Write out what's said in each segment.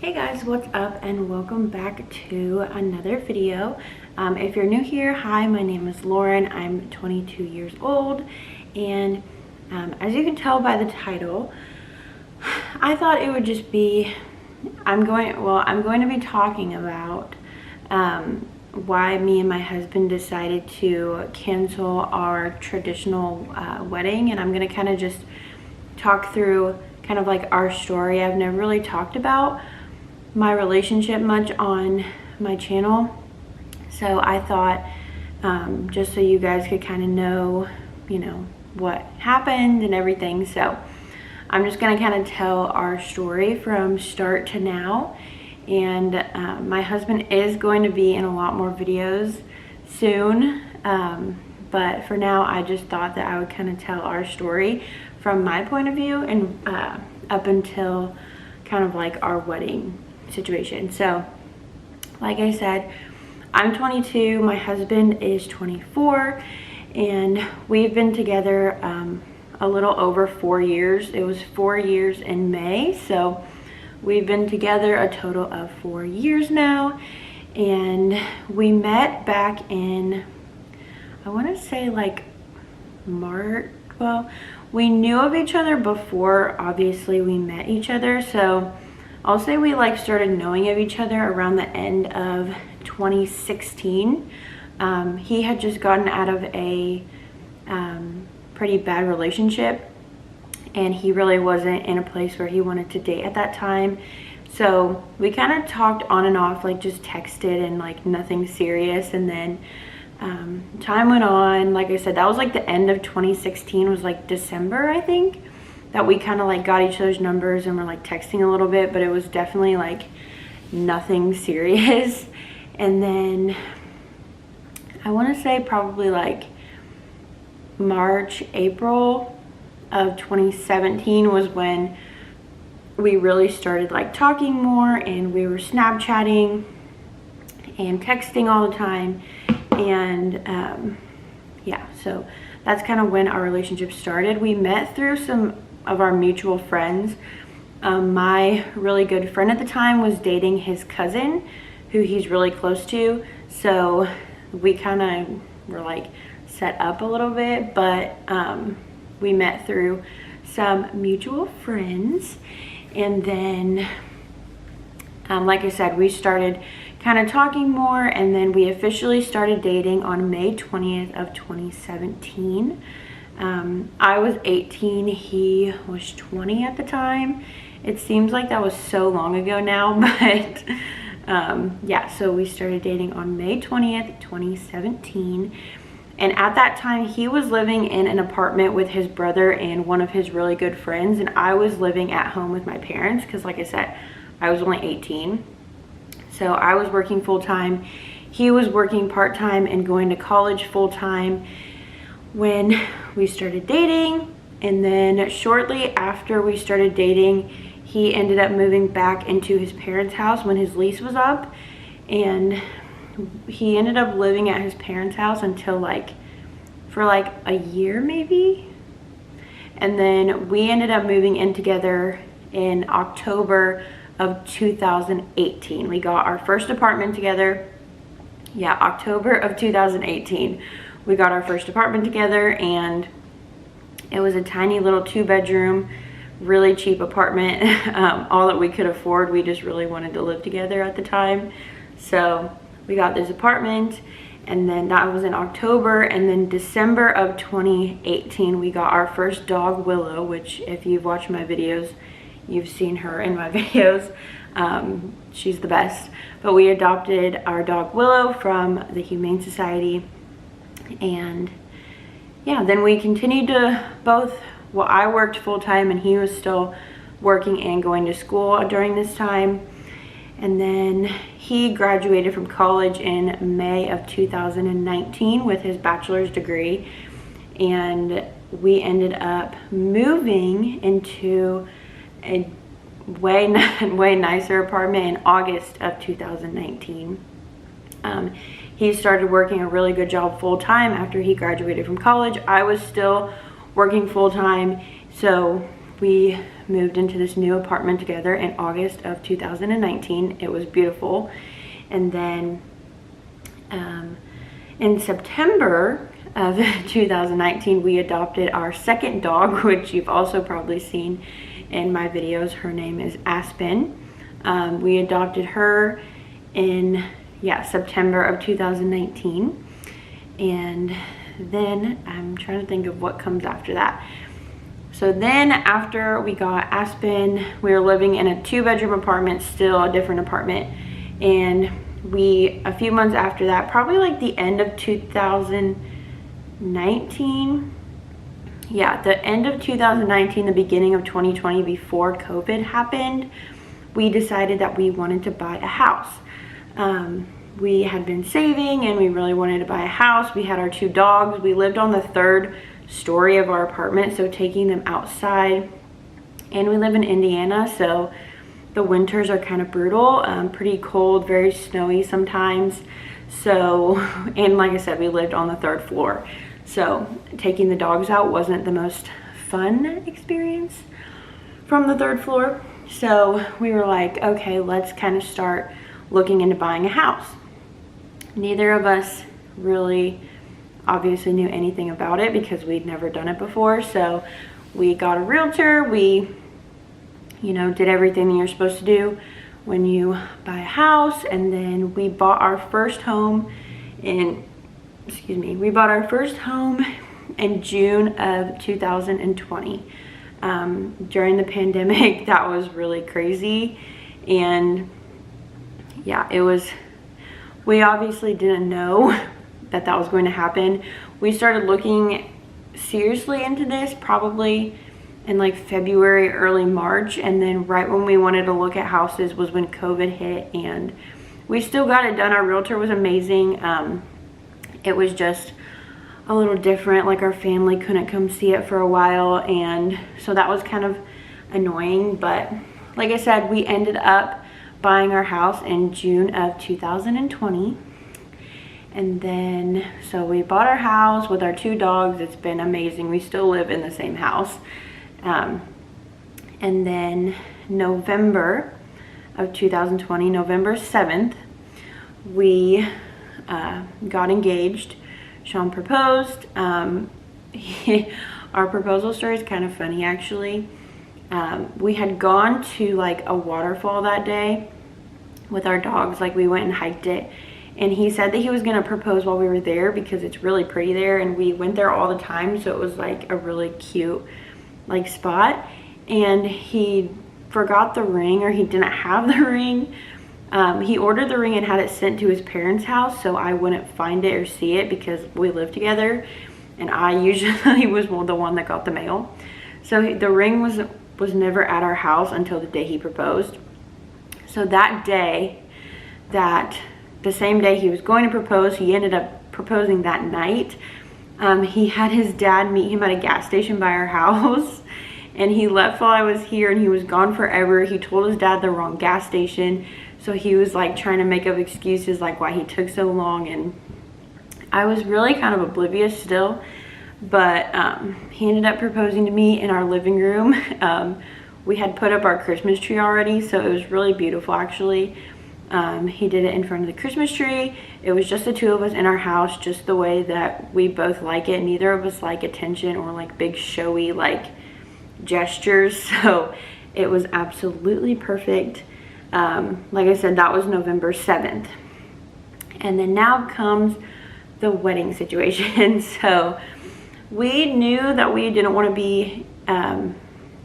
Hey guys, what's up and welcome back to another video. If you're new here, hi, my name is Lauren. I'm 22 years old and as you can tell by the title, I thought it would just be, I'm going to be talking about why me and my husband decided to cancel our traditional wedding, and I'm going to kind of just talk through kind of like our story. I've never really talked about my relationship much on my channel, so I thought just so you guys could kind of know, you know, what happened and everything. So I'm just gonna kind of tell our story from start to now, and my husband is going to be in a lot more videos soon, but for now I just thought that I would kind of tell our story from my point of view and up until kind of like our wedding situation. So like I said, I'm 22, my husband is 24, and we've been together a little over 4 years. It was 4 years in May, so we've been together a total of 4 years now. And we met back in, I want to say like March. Well, we knew of each other before obviously we met each other, so I'll say we like started knowing of each other around the end of 2016. He had just gotten out of a pretty bad relationship, and he really wasn't in a place where he wanted to date at that time. So we kind of talked on and off, like just texted and like nothing serious. And then time went on. Like I said, that was like the end of 2016, was like December, I think, that we kind of like got each other's numbers and were like texting a little bit, but it was definitely like nothing serious. And then I want to say probably like March, April of 2017 was when we really started like talking more, and we were Snapchatting and texting all the time. And yeah, so that's kind of when our relationship started. We met through some of our mutual friends. My really good friend at the time was dating his cousin, who he's really close to, so we kind of were like set up a little bit, but we met through some mutual friends. And then like I said, we started kind of talking more, and then we officially started dating on May 20th of 2017. I was 18, he was 20 at the time. It seems like that was so long ago now, but yeah, so we started dating on May 20th, 2017. And at that time, he was living in an apartment with his brother and one of his really good friends, and I was living at home with my parents because, like I said, I was only 18. So I was working full-time. He was working part-time and going to college full-time when we started dating. And then shortly after we started dating, he ended up moving back into his parents' house when his lease was up, and he ended up living at his parents' house until like for like a year maybe. And then we ended up moving in together in October of 2018. We got our first apartment together. Yeah, October of 2018. We got our first apartment together, and it was a tiny little 2-bedroom, really cheap apartment. All that we could afford. We just really wanted to live together at the time. So we got this apartment, and then that was in October. And then December of 2018, we got our first dog, Willow, which if you've watched my videos, you've seen her in my videos. She's the best. But we adopted our dog Willow from the Humane Society. And yeah, then we continued to both, well, I worked full-time and he was still working and going to school during this time. And then he graduated from college in May of 2019 with his bachelor's degree. And we ended up moving into a way nicer apartment in August of 2019. He started working a really good job full-time after he graduated from college. I was still working full-time, so we moved into this new apartment together in August of 2019. It was beautiful. And then in September of 2019, we adopted our second dog, which you've also probably seen in my videos. Her name is Aspen. We adopted her in September of 2019. And then I'm trying to think of what comes after that. So then after we got Aspen, we were living in a 2-bedroom apartment, still a different apartment. And a few months after that, probably like the end of 2019, the end of 2019, the beginning of 2020, before COVID happened, we decided that we wanted to buy a house. We had been saving and we really wanted to buy a house. We had our 2 dogs. We lived on the 3rd story of our apartment, so taking them outside. And we live in Indiana, so the winters are kind of brutal, pretty cold, very snowy sometimes. So, and like I said, we lived on the 3rd floor, so taking the dogs out wasn't the most fun experience from the 3rd floor. So we were like, okay, let's kind of start looking into buying a house. Neither of us really obviously knew anything about it because we'd never done it before. So we got a realtor. We, did everything that you're supposed to do when you buy a house. And then we bought our first home in June of 2020. During the pandemic, that was really crazy. And we obviously didn't know that was going to happen. We started looking seriously into this probably in like February, early March, and then right when we wanted to look at houses was when COVID hit, and we still got it done. Our realtor was amazing. It was just a little different, like our family couldn't come see it for a while, and so that was kind of annoying. But like I said, we ended up buying our house in June of 2020. And then, so we bought our house with our 2 dogs. It's been amazing. We still live in the same house. And then November of 2020, November 7th, we got engaged. Sean proposed. Our proposal story is kind of funny, actually. We had gone to like a waterfall that day with our dogs. Like, we went and hiked it. And he said that he was going to propose while we were there because it's really pretty there, and we went there all the time, so it was like a really cute like spot. And he forgot the ring, or he didn't have the ring. He ordered the ring and had it sent to his parents' house, so I wouldn't find it or see it because we live together, and I usually was the one that got the mail. So the ring was never at our house until the day he proposed. So that day, the same day he was going to propose, he ended up proposing that night. He had his dad meet him at a gas station by our house, and he left while I was here, and he was gone forever. He told his dad the wrong gas station, so he was like trying to make up excuses like why he took so long, and I was really kind of oblivious still. But he ended up proposing to me in our living room. We had put up our Christmas tree already, so it was really beautiful, actually. He did it in front of the Christmas tree. It was just the 2 of us in our house, just the way that we both like it. Neither of us like attention or like big showy like gestures, so it was absolutely perfect. Like I said, that was November 7th. And then now comes the wedding situation. So we knew that we didn't want to be,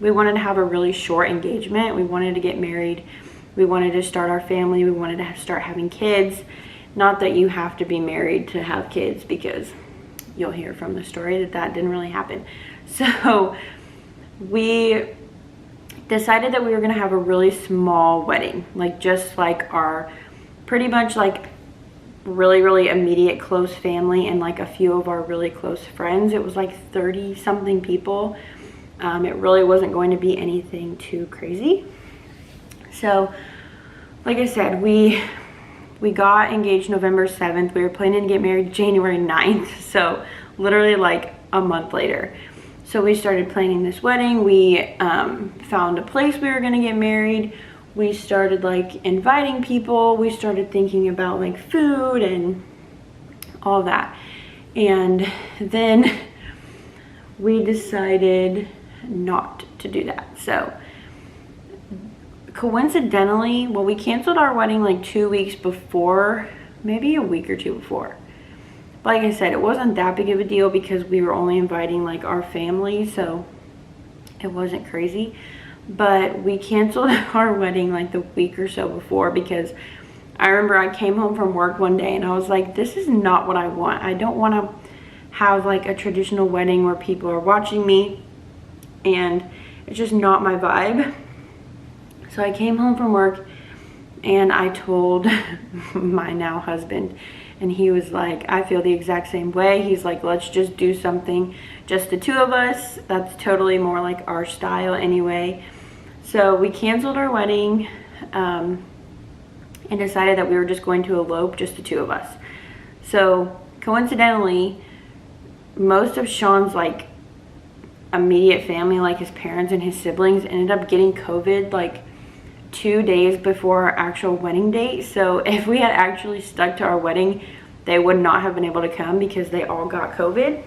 we wanted to have a really short engagement. We wanted to get married. We wanted to start our family. We wanted to start having kids. Not that you have to be married to have kids, because you'll hear from the story that didn't really happen. So we decided that we were going to have a really small wedding, like just like our pretty much like really immediate close family and like a few of our really close friends. It was like 30 something people. It really wasn't going to be anything too crazy. So like I said, we got engaged November 7th. We were planning to get married January 9th, so literally like a month later. So we started planning this wedding. We found a place we were gonna get married. We started like inviting people. We started thinking about like food and all that. And then we decided not to do that. So coincidentally, well, we canceled our wedding like 2 weeks before, maybe a week or two before. Like I said, it wasn't that big of a deal because we were only inviting like our family, so it wasn't crazy. But we canceled our wedding like the week or so before because I remember I came home from work one day and I was like, this is not what I want. I don't want to have like a traditional wedding where people are watching me, and it's just not my vibe. So I came home from work and I told my now husband, and he was like, I feel the exact same way. He's like, let's just do something, just the two of us. That's totally more like our style anyway. So we canceled our wedding and decided that we were just going to elope, just the two of us. So coincidentally, most of Sean's like immediate family, like his parents and his siblings, ended up getting COVID like 2 days before our actual wedding date. So if we had actually stuck to our wedding, they would not have been able to come because they all got COVID,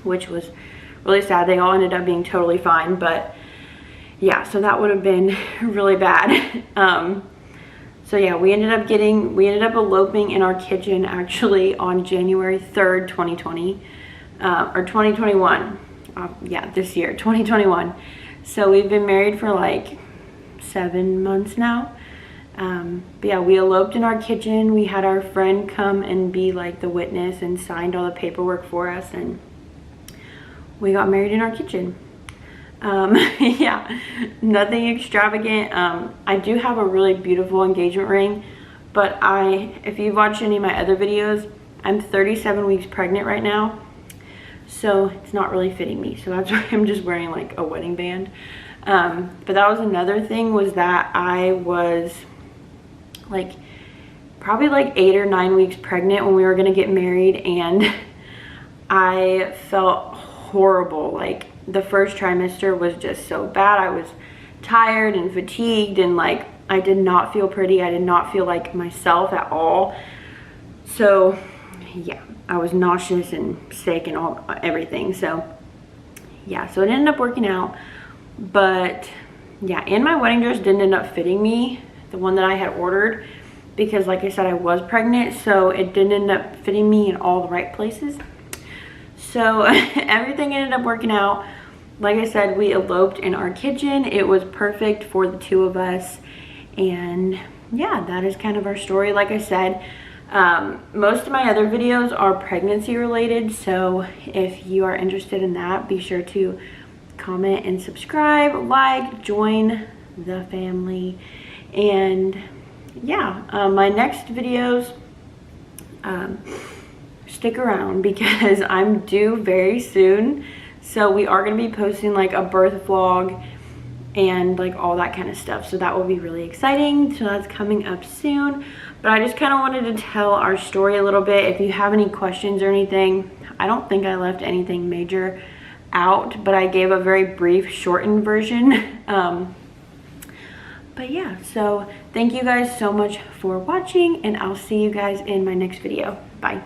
which was really sad. They all ended up being totally fine, but yeah, so that would have been really bad. So yeah, we ended up eloping in our kitchen actually on January 3rd, 2020, or 2021. Yeah, this year, 2021. So we've been married for like 7 months now. But yeah, we eloped in our kitchen. We had our friend come and be like the witness and signed all the paperwork for us, and we got married in our kitchen. Yeah, nothing extravagant. I do have a really beautiful engagement ring, but if you've watched any of my other videos, I'm 37 weeks pregnant right now, so it's not really fitting me. So that's why I'm just wearing like a wedding band. But that was another thing, was that I was like probably like 8 or 9 weeks pregnant when we were gonna get married, and I felt horrible. Like the first trimester was just so bad. I was tired and fatigued, and like I did not feel pretty. I did not feel like myself at all. So yeah, I was nauseous and sick and everything. So yeah, so it ended up working out. But yeah, and my wedding dress didn't end up fitting me, the one that I had ordered, because like I said, I was pregnant, so it didn't end up fitting me in all the right places. So everything ended up working out. Like I said, we eloped in our kitchen. It was perfect for the two of us. And yeah, that is kind of our story. Like I said, most of my other videos are pregnancy related. So if you are interested in that, be sure to comment and subscribe, like, join the family. And yeah, my next videos, stick around because I'm due very soon. So we are going to be posting like a birth vlog and like all that kind of stuff. So that will be really exciting. So that's coming up soon. But I just kind of wanted to tell our story a little bit. If you have any questions or anything, I don't think I left anything major out, but I gave a very brief shortened version. But yeah, so thank you guys so much for watching, and I'll see you guys in my next video. Bye.